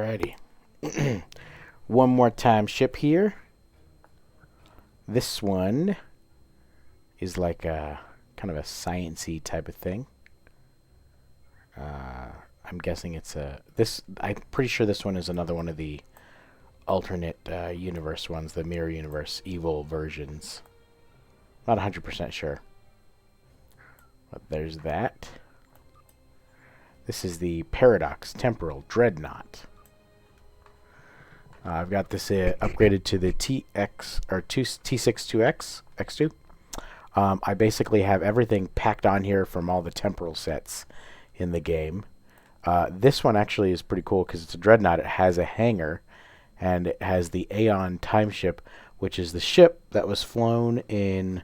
Alrighty. One more time ship here. This one is like a kind of a science-y type of thing. I'm guessing it's I'm pretty sure this one is another one of the alternate universe ones, the mirror universe evil versions. Not 100% sure. But there's that. This is the Paradox Temporal Dreadnought. I've got this upgraded to the T6-2X X2. I basically have everything packed on here from all the temporal sets in the game. This one actually is pretty cool because it's a Dreadnought. It has a hangar, and it has the Aeon time ship, which is the ship that was flown in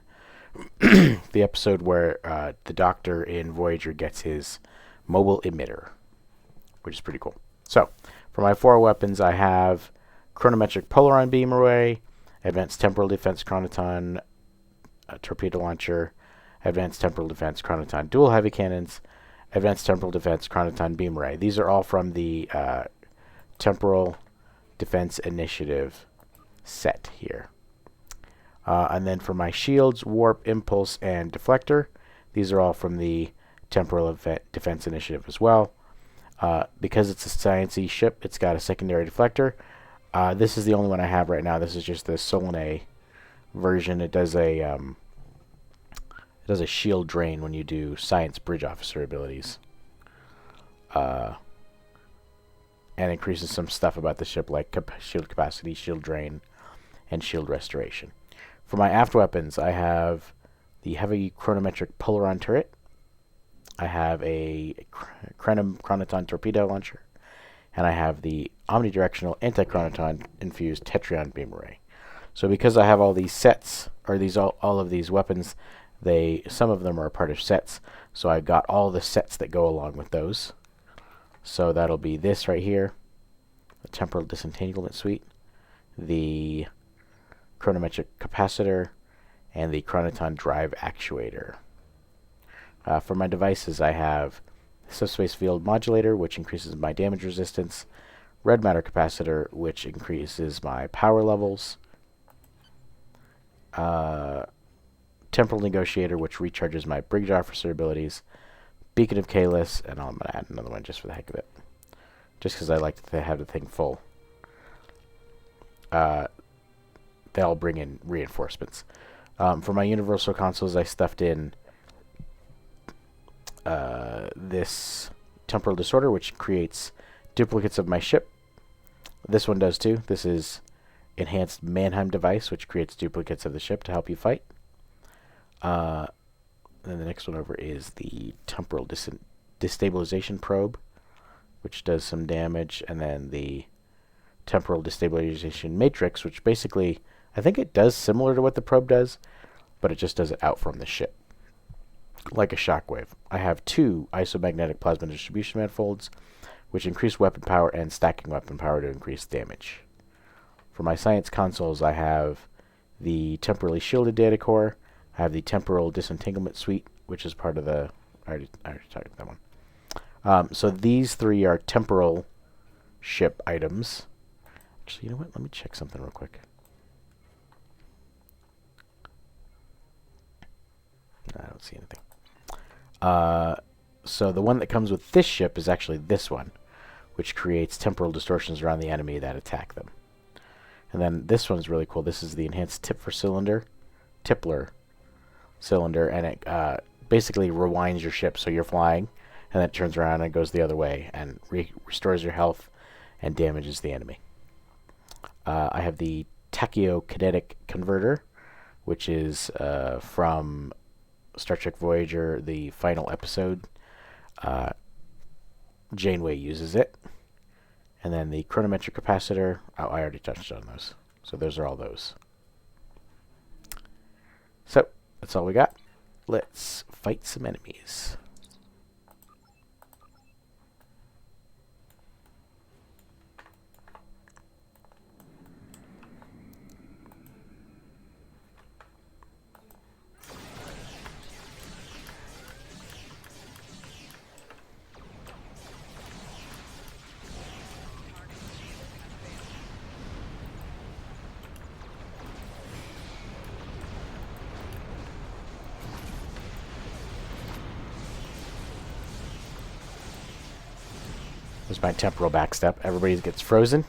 the episode where the Doctor in Voyager gets his mobile emitter, which is pretty cool. So, for my 4 weapons, I have Chronometric Polaron Beam Array, Advanced Temporal Defense Chronoton Torpedo Launcher, Advanced Temporal Defense Chronoton Dual Heavy Cannons, Advanced Temporal Defense Chronoton Beam Array. These are all from the Temporal Defense Initiative set here. And then for my shields, Warp, Impulse, and Deflector, these are all from the Temporal Defense Initiative as well. Because it's a sciencey ship, it's got a secondary deflector. This is the only one I have right now. This is just the Solanae version. It does a shield drain when you do Science Bridge Officer abilities. And increases some stuff about the ship like shield capacity, shield drain, and shield restoration. For my aft weapons, I have the Heavy Chronometric Polaron Turret. I have a Chronoton Torpedo Launcher. And I have the Omnidirectional Anti-Chronoton Infused Tetrion Beam Array. So because I have all these sets, or all of these weapons, some of them are part of sets. So I've got all the sets that go along with those. So that'll be this right here, the Temporal Disentanglement Suite, the Chronometric Capacitor, and the Chronoton Drive Actuator. For my devices, I have Subspace Field Modulator, which increases my damage resistance, Red Matter Capacitor, which increases my power levels, Temporal Negotiator, which recharges my Bridge Officer abilities, Beacon of Kalis, and I'm going to add another one just for the heck of it, just because I like to have the thing full. They all bring in reinforcements. For my Universal Consoles, I stuffed in this Temporal Disorder, which creates duplicates of my ship. This one does too. This is Enhanced Manheim Device, which creates duplicates of the ship to help you fight. Then the next one over is the Temporal Destabilization Probe, which does some damage, and then the Temporal Destabilization Matrix, which basically, I think it does similar to what the probe does, but it just does it out from the ship, like a shockwave. I have 2 Isomagnetic Plasma Distribution Manifolds, which increase weapon power and stacking weapon power to increase damage. For my science consoles, I have the Temporally Shielded Data Core, I have the Temporal Disentanglement Suite, which is part of the... I already talked about that one. So these 3 are temporal ship items. Actually, you know what? Let me check something real quick. I don't see anything. So the one that comes with this ship is actually this one, which creates temporal distortions around the enemy that attack them. And then this one's really cool. This is the Enhanced Tippler Cylinder, and it basically rewinds your ship. So you're flying, and then it turns around and goes the other way, and restores your health and damages the enemy. I have the Tachyokinetic Converter, which is from Star Trek Voyager, the final episode. Janeway uses it. And then the Chronometric Capacitor. Oh, I already touched on those. So those are all those. So, that's all we got. Let's fight some enemies. There's my temporal backstep. Everybody gets frozen.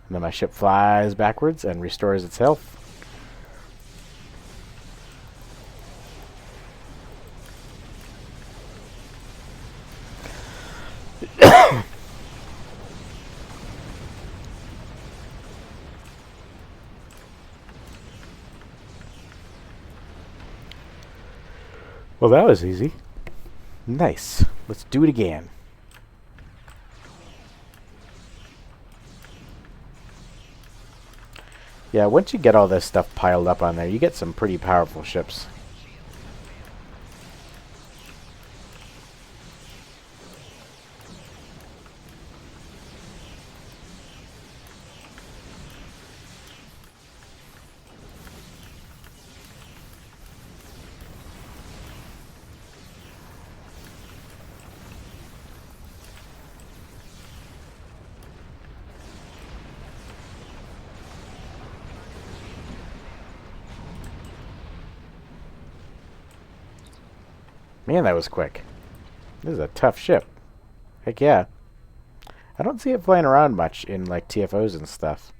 And then my ship flies backwards and restores its health. Well, that was easy. Nice. Let's do it again. Yeah, once you get all this stuff piled up on there, you get some pretty powerful ships. Man, that was quick. This is a tough ship. Heck yeah. I don't see it flying around much in like TFOs and stuff.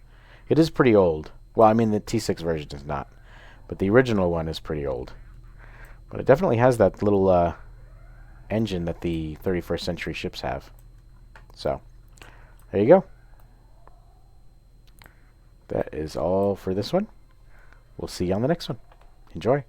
It is pretty old. Well, I mean the T6 version is not, but the original one is pretty old. But it definitely has that little engine that the 31st century ships have. So, there you go. That is all for this one. We'll see you on the next one. Enjoy.